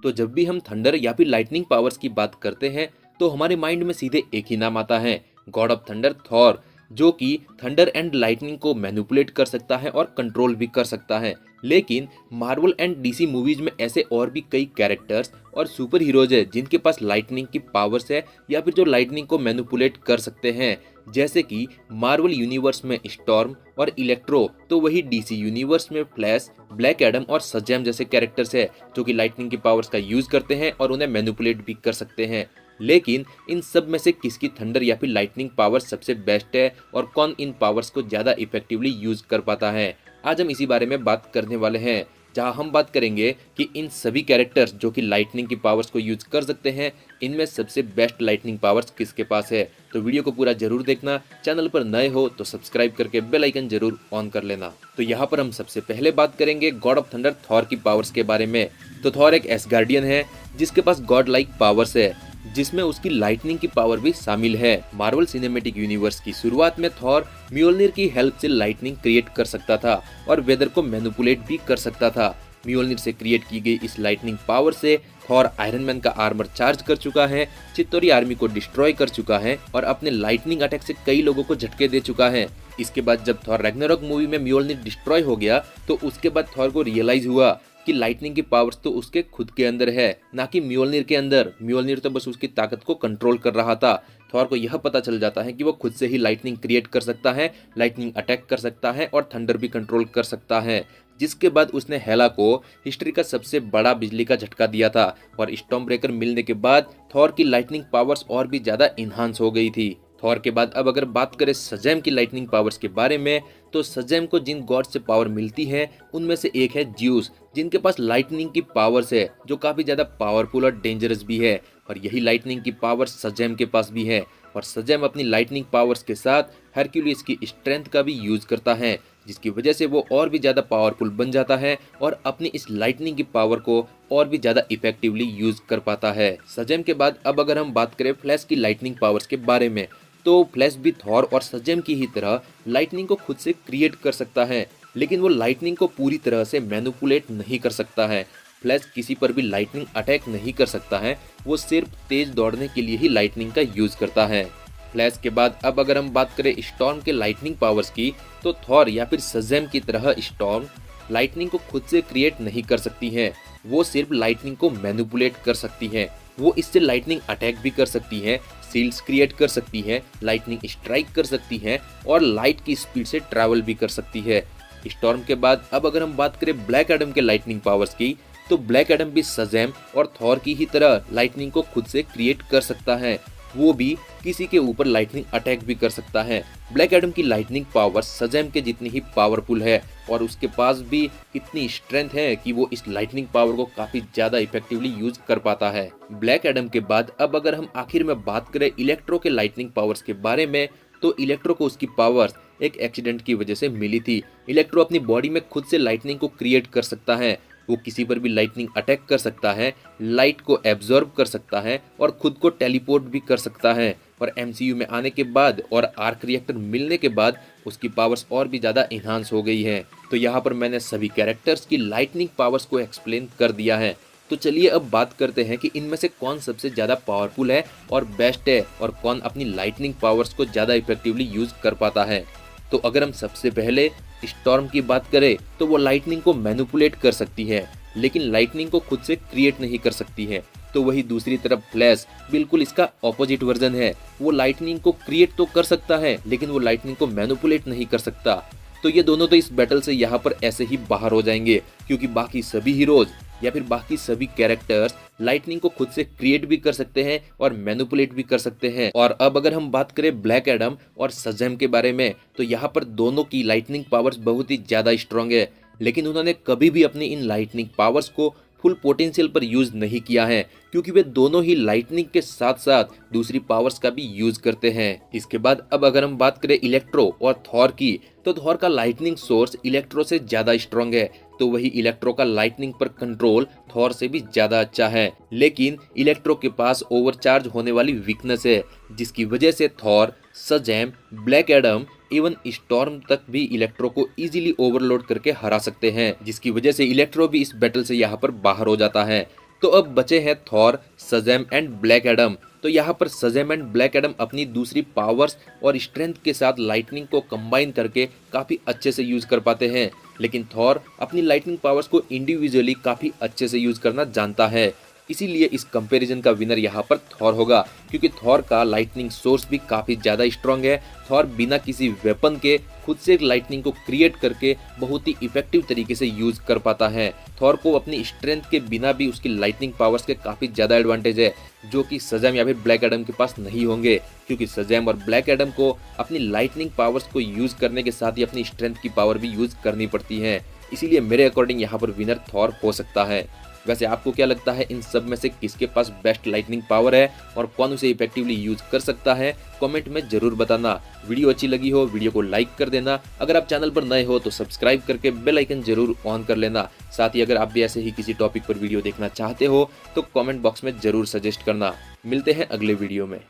तो जब भी हम थंडर या फिर लाइटनिंग पावर्स की बात करते हैं तो हमारे माइंड में सीधे एक ही नाम आता है, गॉड ऑफ थंडर थॉर, जो कि थंडर एंड लाइटनिंग को मैनिपुलेट कर सकता है और कंट्रोल भी कर सकता है। लेकिन मार्वल एंड डीसी मूवीज में ऐसे और भी कई कैरेक्टर्स और सुपर हीरोज है जिनके पास लाइटनिंग की पावर्स है या फिर जो लाइटनिंग को मैनिपुलेट कर सकते हैं, जैसे कि मार्वल यूनिवर्स में स्टॉर्म और इलेक्ट्रो, तो वही डीसी यूनिवर्स में फ्लैश, ब्लैक एडम और शज़ैम जैसे कैरेक्टर्स है जो कि लाइटनिंग की पावर्स का यूज करते हैं और उन्हें मैनिपुलेट भी कर सकते हैं। लेकिन इन सब में से किसकी थंडर या फिर लाइटनिंग पावर सबसे बेस्ट है और कौन इन पावर्स को ज़्यादा इफेक्टिवली यूज कर पाता है, आज हम इसी बारे में बात करने वाले हैं। जहां हम बात करेंगे कि इन सभी कैरेक्टर्स जो कि लाइटनिंग की पावर्स को यूज कर सकते हैं, इनमें सबसे बेस्ट लाइटनिंग पावर्स किसके पास है। तो वीडियो को पूरा जरूर देखना, चैनल पर नए हो तो सब्सक्राइब करके बेल आइकन जरूर ऑन कर लेना। तो यहाँ पर हम सबसे पहले बात करेंगे गॉड ऑफ थंडर थॉर की पावर्स के बारे में। तो थॉर एक एसगार्डियन है जिसके पास गॉड लाइक पावर्स है, जिसमें उसकी लाइटनिंग की पावर भी शामिल है। मार्वल सिनेमैटिक यूनिवर्स की शुरुआत में थॉर म्योल्निर की हेल्प से लाइटनिंग क्रिएट कर सकता था और वेदर को मैनिपुलेट भी कर सकता था। म्योल्निर से क्रिएट की गई इस लाइटनिंग पावर से थॉर आयरन मैन का आर्मर चार्ज कर चुका है, चित्तौरी आर्मी को डिस्ट्रॉय कर चुका है और अपने लाइटनिंग अटैक से कई लोगों को झटके दे चुका है। इसके बाद जब थॉर रैग्नारोक मूवी में म्योल्निर डिस्ट्रॉय हो गया तो उसके बाद थॉर को रियलाइज हुआ कि लाइटनिंग की पावर्स तो उसके खुद के अंदर है, ना कि म्योल्निर के अंदर। म्योल्निर तो बस उसकी ताकत को कंट्रोल कर रहा था। थॉर को यह पता चल जाता है कि वो खुद से ही लाइटनिंग क्रिएट कर सकता है, लाइटनिंग अटैक कर सकता है और थंडर भी कंट्रोल कर सकता है। जिसके बाद उसने हेला को हिस्ट्री का सबसे बड़ा बिजली का झटका दिया था और स्टॉर्म ब्रेकर मिलने के बाद थॉर की लाइटनिंग पावर्स और भी ज्यादा इन्हांस हो गई थी। थॉर के बाद अब अगर बात करें शज़ैम की लाइटनिंग पावर्स के बारे में, तो शज़ैम को जिन गॉड से पावर मिलती है उनमें से एक है ज्यूस, जिनके पास लाइटनिंग की पावर्स है जो काफी ज्यादा पावरफुल और डेंजरस भी है। और यही लाइटनिंग की पावर शज़ैम के पास भी है और शज़ैम अपनी लाइटनिंग पावर्स के साथ हरक्यूलिस की स्ट्रेंथ का भी यूज करता है, जिसकी वजह से वो और भी ज्यादा पावरफुल बन जाता है और अपनी इस लाइटनिंग की पावर को और भी ज्यादा इफेक्टिवली यूज कर पाता है। शज़ैम के बाद अब अगर हम बात करें फ्लैश की लाइटनिंग पावर्स के बारे में, तो फ्लैश भी थॉर और शज़ैम की ही तरह लाइटनिंग को खुद से क्रिएट कर सकता है, लेकिन वो लाइटनिंग को पूरी तरह से मैनिपुलेट नहीं कर सकता है। फ्लैश किसी पर भी लाइटनिंग अटैक नहीं कर सकता है, वो सिर्फ तेज दौड़ने के लिए ही लाइटनिंग का यूज करता है। फ्लैश के बाद अब अगर हम बात करें स्टॉर्म के लाइटनिंग पावर्स की, तो थॉर या फिर शज़ैम की तरह स्टॉर्म लाइटनिंग को खुद से क्रिएट नहीं कर सकती है, वो सिर्फ लाइटनिंग को मैनिपुलेट कर सकती है। वो इससे लाइटनिंग अटैक भी कर सकती है, सील्स क्रिएट कर सकती है, लाइटनिंग स्ट्राइक कर सकती है और लाइट की स्पीड से ट्रैवल भी कर सकती है। स्टॉर्म के बाद अब अगर हम बात करें ब्लैक एडम के लाइटनिंग पावर्स की, तो ब्लैक एडम भी शज़ैम और थॉर की ही तरह लाइटनिंग को खुद से क्रिएट कर सकता है, वो भी किसी के ऊपर लाइटनिंग अटैक भी कर सकता है। ब्लैक एडम की लाइटनिंग पावर शज़ैम के जितनी ही पावरफुल है और उसके पास भी इतनी स्ट्रेंथ है कि वो इस लाइटनिंग पावर को काफी ज्यादा इफेक्टिवली यूज कर पाता है। ब्लैक एडम के बाद अब अगर हम आखिर में बात करें इलेक्ट्रो के लाइटनिंग पावर्स के बारे में, तो इलेक्ट्रो को उसकी पावर्स एक एक्सीडेंट की वजह से मिली थी। इलेक्ट्रो अपनी बॉडी में खुद से लाइटनिंग को क्रिएट कर सकता है, वो किसी पर भी लाइटनिंग अटैक कर सकता है, लाइट को एब्जॉर्ब कर सकता है और खुद को टेलीपोर्ट भी कर सकता है। और एमसीयू में आने के बाद और आर्क रिएक्टर मिलने के बाद उसकी पावर्स और भी ज़्यादा इन्हांस हो गई है। तो यहाँ पर मैंने सभी कैरेक्टर्स की लाइटनिंग पावर्स को एक्सप्लेन कर दिया है। तो चलिए अब बात करते हैं कि इनमें से कौन सबसे ज़्यादा पावरफुल है और बेस्ट है और कौन अपनी लाइटनिंग पावर्स को ज़्यादा इफेक्टिवली यूज कर पाता है। तो अगर हम सबसे पहले स्टॉर्म की बात करें, तो वो लाइटनिंग को मैनिपुलेट कर सकती है लेकिन लाइटनिंग को खुद से क्रिएट नहीं कर सकती है। तो वही दूसरी तरफ फ्लैश बिल्कुल इसका ऑपोजिट वर्जन है, वो लाइटनिंग को क्रिएट तो कर सकता है लेकिन वो लाइटनिंग को मैनिपुलेट नहीं कर सकता। तो ये दोनों तो इस बैटल से यहाँ पर ऐसे ही बाहर हो जाएंगे, क्योंकि बाकी सभी हीरोज या फिर बाकी सभी कैरेक्टर्स लाइटनिंग को खुद से क्रिएट भी कर सकते हैं और मैनिपुलेट भी कर सकते हैं। और अब अगर हम बात करें ब्लैक एडम और शज़ैम के बारे में, तो यहाँ पर दोनों की लाइटनिंग पावर्स बहुत ही ज्यादा स्ट्रांग है, लेकिन उन्होंने कभी भी अपनी इन लाइटनिंग पावर्स को फुल पोटेंशियल पर यूज नहीं किया है, क्योंकि वे दोनों ही लाइटनिंग के साथ साथ दूसरी पावर्स का भी यूज करते हैं। इसके बाद अब अगर हम बात करें इलेक्ट्रो और थॉर की, तो थॉर का लाइटनिंग सोर्स इलेक्ट्रो से ज्यादा स्ट्रांग है, तो वही इलेक्ट्रो का लाइटनिंग पर कंट्रोल थॉर से भी ज्यादा अच्छा है। लेकिन इलेक्ट्रो के पास ओवरचार्ज होने वाली वीकनेस है, जिसकी वजह से Thor, Shazam, black Adam even storm तक भी इलेक्ट्रो को इजीली ओवरलोड करके हरा सकते हैं, जिसकी वजह से इलेक्ट्रो भी इस बैटल से यहाँ पर बाहर हो जाता है। तो अब बचे हैं Thor, Shazam and black Adam. तो यहाँ पर शज़ैम एंड ब्लैक एडम अपनी दूसरी पावर्स और स्ट्रेंथ के साथ लाइटनिंग को कंबाइन करके काफ़ी अच्छे से यूज़ कर पाते हैं, लेकिन थॉर अपनी लाइटनिंग पावर्स को इंडिविजुअली काफ़ी अच्छे से यूज़ करना जानता है। इसीलिए इस कंपैरिजन का विनर यहाँ पर थॉर होगा, क्योंकि थॉर का लाइटनिंग सोर्स भी काफ़ी ज़्यादा स्ट्रॉन्ग है। थॉर बिना किसी वेपन के खुद से लाइटनिंग को क्रिएट करके बहुत ही इफेक्टिव तरीके से यूज़ कर पाता है। थॉर को अपनी स्ट्रेंथ के बिना भी उसकी लाइटनिंग पावर्स के काफ़ी ज़्यादा एडवांटेज है, जो कि शज़ैम या फिर ब्लैक एडम के पास नहीं होंगे, क्योंकि शज़ैम और ब्लैक एडम को अपनी लाइटनिंग पावर्स को यूज़ करने के साथ ही अपनी स्ट्रेंथ की पावर भी यूज़ करनी पड़ती है। इसीलिए मेरे अकॉर्डिंग यहाँ पर विनर थॉर हो सकता है। वैसे आपको क्या लगता है, इन सब में से किसके पास बेस्ट लाइटनिंग पावर है और कौन उसे इफेक्टिवली यूज कर सकता है? कमेंट में जरूर बताना। वीडियो अच्छी लगी हो वीडियो को लाइक कर देना। अगर आप चैनल पर नए हो तो सब्सक्राइब करके बेल आइकन जरूर ऑन कर लेना। साथ ही अगर आप भी ऐसे ही किसी टॉपिक पर वीडियो देखना चाहते हो तो कमेंट बॉक्स में जरूर सजेस्ट करना। मिलते हैं अगले वीडियो में।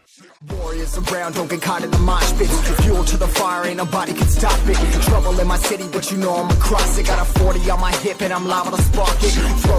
Warriors around, don't get caught in the mosh pit. Fuel to the fire, ain't nobody can stop it. Trouble in my city, but you know I'm across it. Got a 40 on my hip and I'm liable to spark it. Throw